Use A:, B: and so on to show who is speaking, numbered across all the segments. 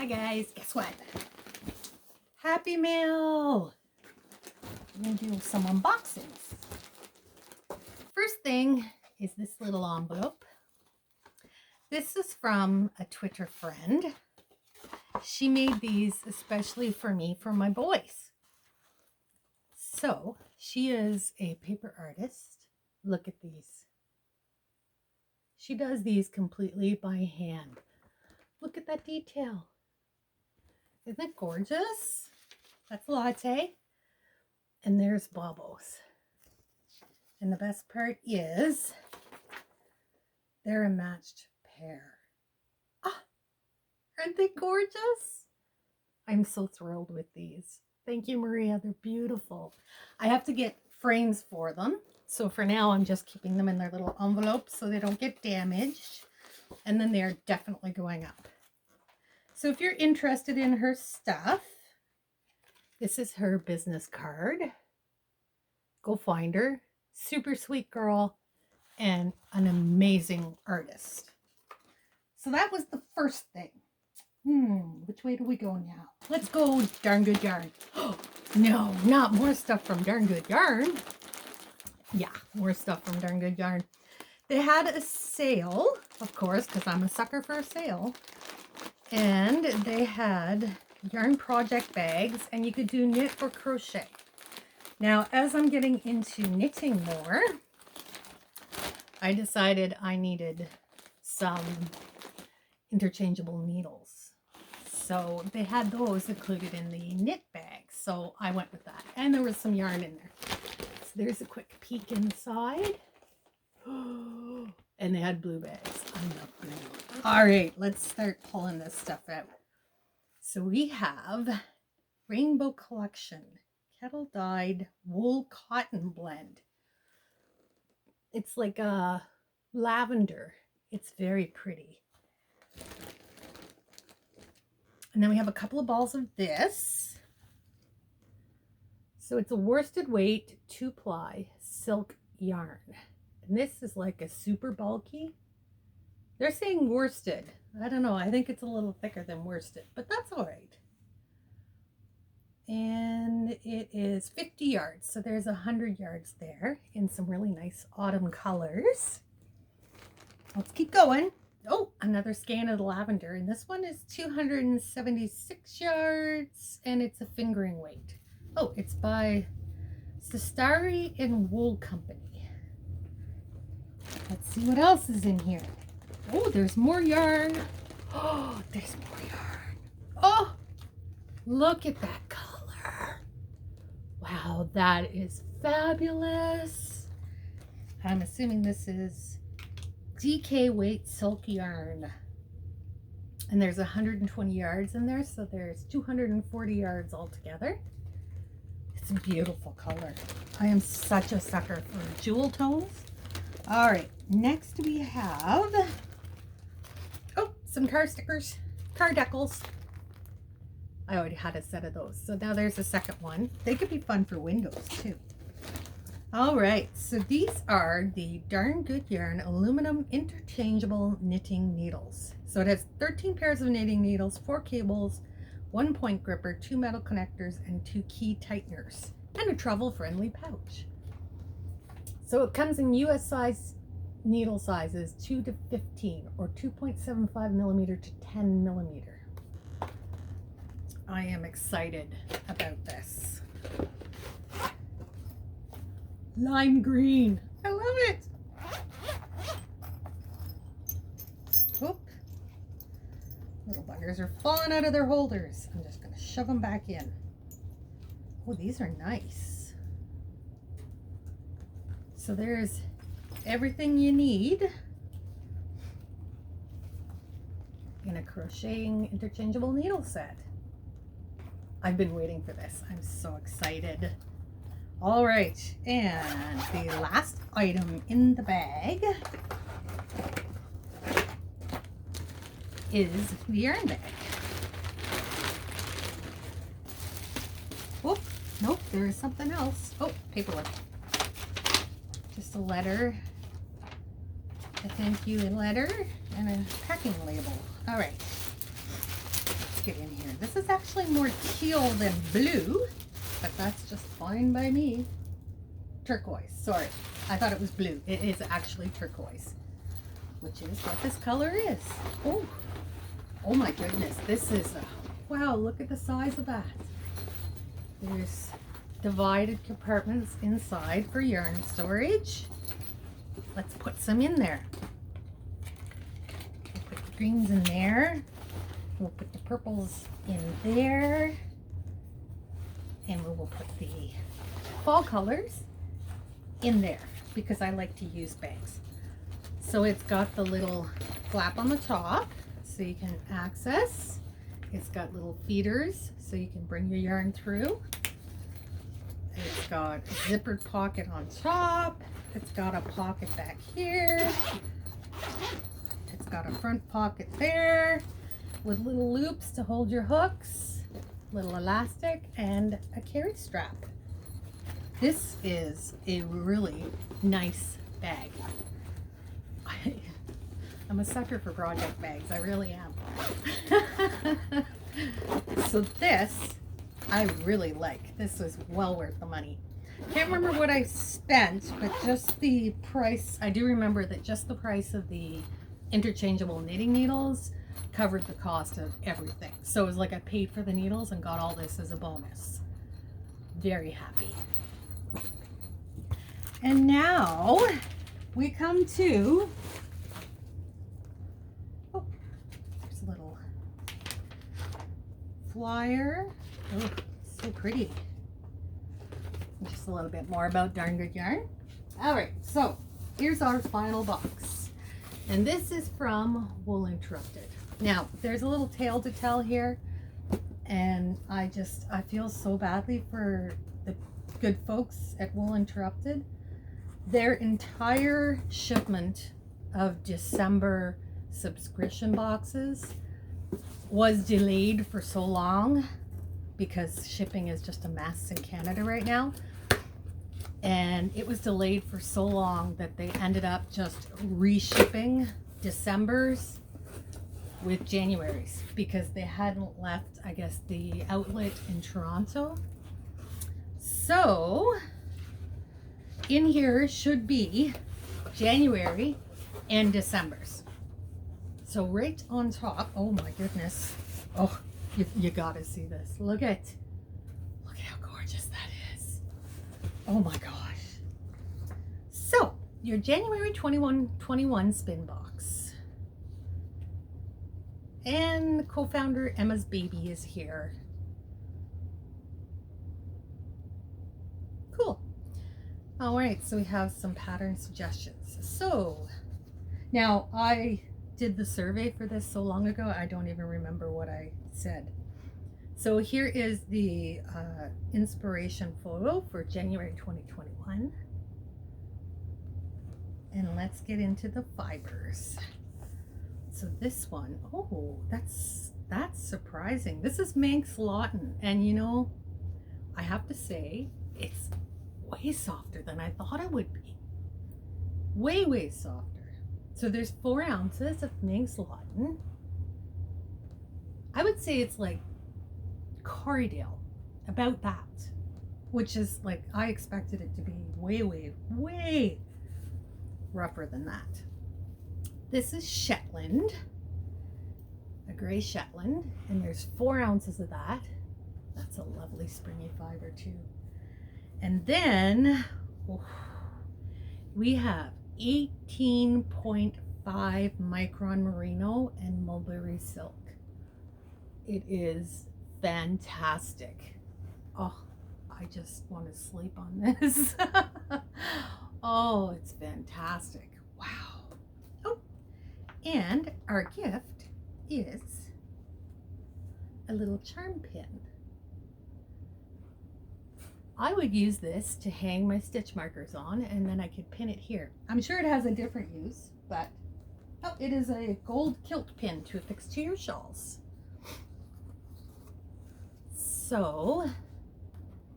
A: Hi guys, guess what? Happy Mail! I'm going to do some unboxings. First thing is this little envelope. This is from a Twitter friend. She made these especially for me, for my boys. So, she is a paper artist. Look at these. She does these completely by hand. Look at that detail. Isn't it gorgeous? That's Latte. And there's Bobos. And the best part is they're a matched pair. Ah, aren't they gorgeous? I'm so thrilled with these. Thank you, Maria. They're beautiful. I have to get frames for them. So for now, I'm just keeping them in their little envelopes so they don't get damaged. And then they're definitely going up. So if you're interested in her stuff, this is her business card. Go find her. Super sweet girl and an amazing artist. So that was the first thing. Which way do we go now? Let's go Darn Good Yarn. Oh, no, not more stuff from Darn Good Yarn. Yeah, more stuff from Darn Good Yarn. They had a sale, of course, because I'm a sucker for a sale. And they had yarn project bags, and you could do knit or crochet. Now, as I'm getting into knitting more, I decided I needed some interchangeable needles. So they had those included in the knit bag. So I went with that. And there was some yarn in there. So there's a quick peek inside. And they had blue bags. I love blue. All right, let's start pulling this stuff out. So we have Rainbow Collection kettle dyed wool cotton blend. It's like a lavender. It's very pretty. And then we have a couple of balls of this. So it's a worsted weight 2-ply silk yarn. And this is like a super bulky. They're saying worsted. I don't know. I think it's a little thicker than worsted, but that's all right. And it is 50 yards. So there's 100 yards there in some really nice autumn colors. Let's keep going. Oh, another skein of the lavender. And this one is 276 yards and it's a fingering weight. Oh, it's by Sestari and Wool Company. Let's see what else is in here. Oh, there's more yarn. Oh, there's more yarn. Oh, look at that color. Wow, that is fabulous. I'm assuming this is DK weight silk yarn. And there's 120 yards in there, so there's 240 yards altogether. It's a beautiful color. I am such a sucker for jewel tones. All right, next we have, oh, some car stickers, car decals. I already had a set of those, so now there's a second one. They could be fun for windows too. All right, so these are the Darn Good Yarn aluminum interchangeable knitting needles. So it has 13 pairs of knitting needles, 4 cables, 1 point gripper, 2 metal connectors, and 2 key tighteners, and a travel-friendly pouch. So it comes in US size needle sizes 2 to 15 or 2.75 millimeter to 10 millimeter. I am excited about this. Lime green. I love it. Oop. Little buggers are falling out of their holders. I'm just going to shove them back in. Oh, these are nice. So there's everything you need in a crocheting interchangeable needle set. I've been waiting for this. I'm so excited. All right, and the last item in the bag is the yarn bag. Oh, nope, there is something else. Oh, paperwork. Just a letter, a thank you letter, and a packing label. All right. get in here. This is actually more teal than blue, but that's just fine by me. Turquoise, sorry. I thought it was blue. It is actually turquoise, which is what this color is. Oh, oh my goodness. This is wow, look at the size of that. There's divided compartments inside for yarn storage. Let's put some in there. We'll put the greens in there. We'll put the purples in there. And we will put the fall colors in there because I like to use bags. So it's got the little flap on the top so you can access. It's got little feeders so you can bring your yarn through. It's got a zippered pocket on top. It's got a pocket back here. It's got a front pocket there with little loops to hold your hooks, little elastic, and a carry strap. This is a really nice bag. I'm a sucker for project bags, I really am. So this, I really like. This was well worth the money. Can't remember what I spent, but just the price, I do remember that just the price of the interchangeable knitting needles covered the cost of everything. So it was like I paid for the needles and got all this as a bonus. Very happy. And now we come to, oh, there's a little flyer. Oh, so pretty. Just a little bit more about Darn Good Yarn. All right, so here's our final box. And this is from Wool Interrupted. Now, there's a little tale to tell here. And I feel so badly for the good folks at Wool Interrupted. Their entire shipment of December subscription boxes was delayed for so long because shipping is just a mess in Canada right now. And it was delayed for so long that they ended up just reshipping December's with January's because they hadn't left, I guess, the outlet in Toronto. So in here should be January and December's. So right on top, oh my goodness. Oh, you gotta see this. Look at how gorgeous that is. Oh my gosh. So your January 21 spin box. And co-founder Emma's baby is here. Cool. All right, so we have some pattern suggestions. So now I did the survey for this so long ago, I don't even remember what I said. So here is the inspiration photo for January 2021. And let's get into the fibers. So this one, oh, that's surprising. This is Manx Lawton, and you know, I have to say, it's way softer than I thought it would be. Way softer. So there's 4 ounces of Manx Lawton. I would say it's like Corriedale, about that, which is like, I expected it to be way rougher than that. This is Shetland, a gray Shetland, and there's 4 ounces of that. That's a lovely springy fiber too. And then we have 18.5 micron merino and mulberry silk. It is fantastic. Oh, I just want to sleep on this. Oh, it's fantastic. Wow. Oh, and our gift is a little charm pin. I would use this to hang my stitch markers on, and then I could pin it here. I'm sure it has a different use, but oh, it is a gold kilt pin to affix to your shawls. So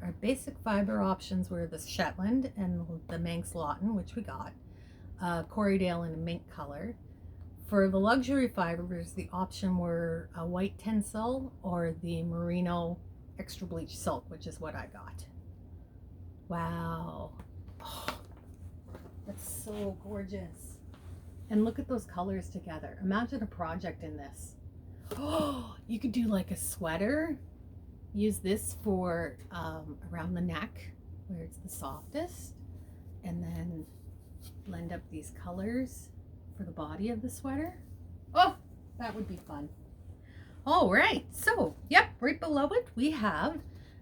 A: our basic fiber options were the Shetland and the Manx Lawton, which we got, Corriedale in a mink color, For the luxury fibers, the option were a white tencel or the merino extra bleach silk, which is what I got. Wow. Oh, that's so gorgeous. And look at those colors together. Imagine a project in this. Oh, you could do like a sweater. Use this for around the neck where it's the softest. And then blend up these colors for the body of the sweater. Oh, that would be fun. All right, so yep, right below it we have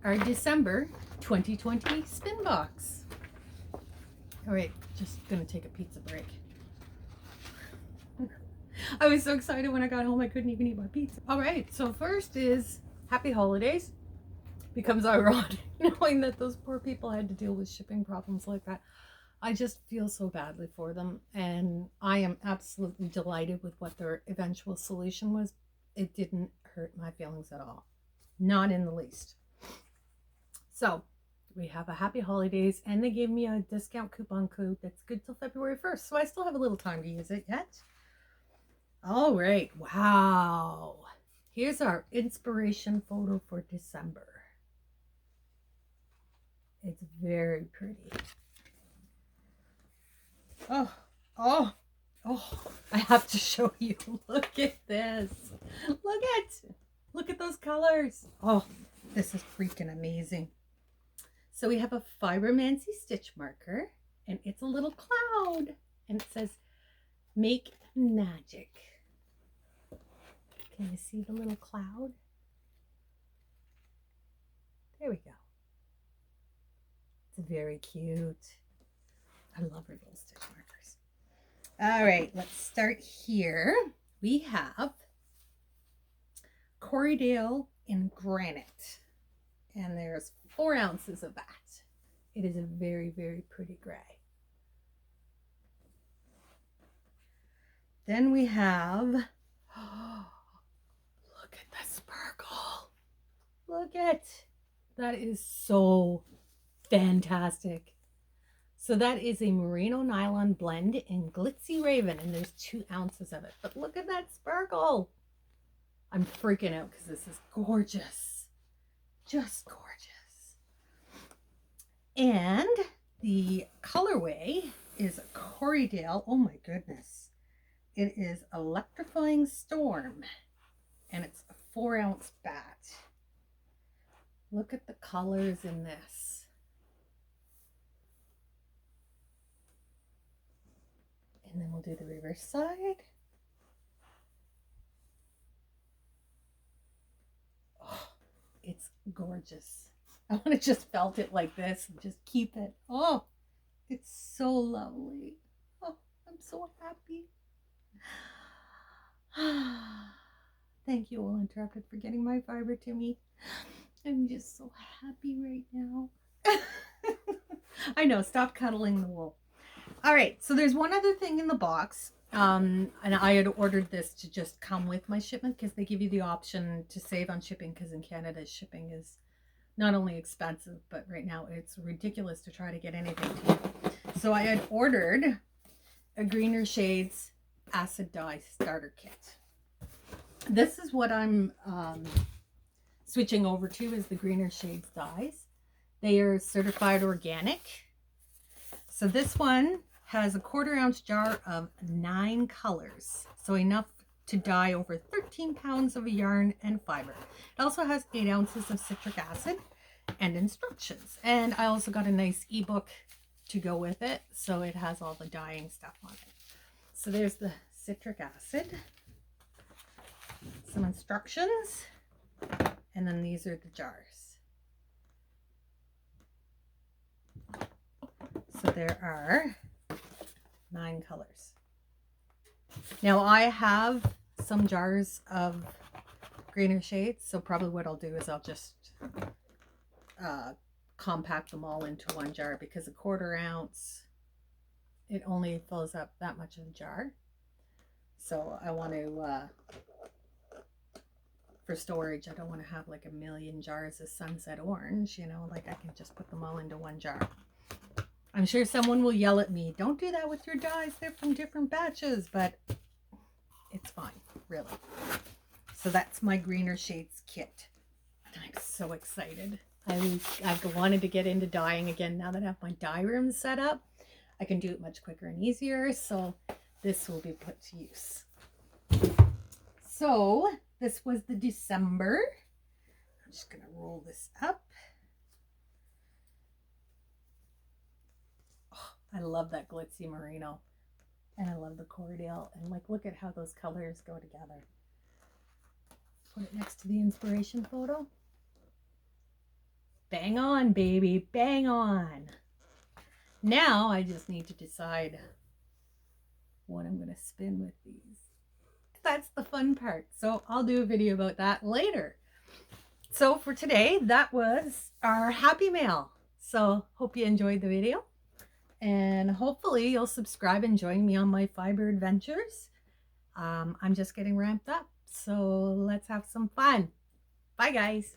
A: our December 2020 spin box. All right, just gonna take a pizza break. I was so excited when I got home I couldn't even eat my pizza. All right, so first is happy holidays. Becomes ironic knowing that those poor people had to deal with shipping problems like that. I just feel so badly for them, and I am absolutely delighted with what their eventual solution was. It didn't hurt my feelings at all. Not in the least. So we have a happy holidays, and they gave me a discount coupon code that's good till February 1st. So I still have a little time to use it yet. All right. Wow. Here's our inspiration photo for December. It's very pretty. Oh, I have to show you. Look at this. Look at those colors. Oh, this is freaking amazing. So we have a Fibromancy stitch marker, and it's a little cloud, and it says, make magic. Can you see the little cloud? There we go. It's very cute. I love her little stitch markers. All right, let's start here. We have Corriedale in granite, and there's 4 ounces of that. It is a very, very pretty gray. Then we have, oh, look at the sparkle. Look at, that is so fantastic. So that is a merino nylon blend in Glitzy Raven, and there's 2 ounces of it. But look at that sparkle. I'm freaking out because this is gorgeous. Just gorgeous. And the colorway is Corriedale. Oh my goodness. It is Electrifying Storm, and it's a 4 ounce bat. Look at the colors in this. And then we'll do the reverse side. Oh, it's gorgeous. I want to just felt it like this and just keep it. Oh, it's so lovely. Oh, I'm so happy. Thank you, Wool Interrupted, for getting my fiber to me. I'm just so happy right now. I know, stop cuddling the wool. All right, so there's one other thing in the box, and I had ordered this to just come with my shipment because they give you the option to save on shipping, because in Canada shipping is not only expensive, but right now it's ridiculous to try to get anything to you. So I had ordered a Greener Shades acid dye starter kit. This is what I'm switching over to, is the Greener Shades dyes. They are certified organic. So this one has a 1/4 ounce jar of 9 colors, so enough to dye over 13 pounds of yarn and fiber. It also has 8 ounces of citric acid and instructions. And I also got a nice ebook to go with it, so it has all the dyeing stuff on it. So there's the citric acid, some instructions, and then these are the jars. So there are 9 colors. Now I have some jars of Greener Shades, so probably what I'll do is I'll just compact them all into one jar, because a 1/4 ounce, it only fills up that much of a jar. So I want to, for storage, I don't want to have like a million jars of Sunset Orange, you know, like I can just put them all into one jar. I'm sure someone will yell at me, don't do that with your dyes, they're from different batches, but really. So that's my Greener Shades kit. And I'm so excited. I've wanted to get into dyeing again now that I have my dye room set up. I can do it much quicker and easier, so this will be put to use. So this was the December. I'm just gonna roll this up. Oh, I love that glitzy merino, and I love the Cordial, and like, look at how those colors go together. Put it next to the inspiration photo. Bang on, baby, bang on. Now I just need to decide what I'm gonna spin with these. That's the fun part. So I'll do a video about that later. So for today, that was our happy mail. So hope you enjoyed the video, and hopefully you'll subscribe and join me on my fiber adventures. I'm just getting ramped up, so let's have some fun. Bye guys.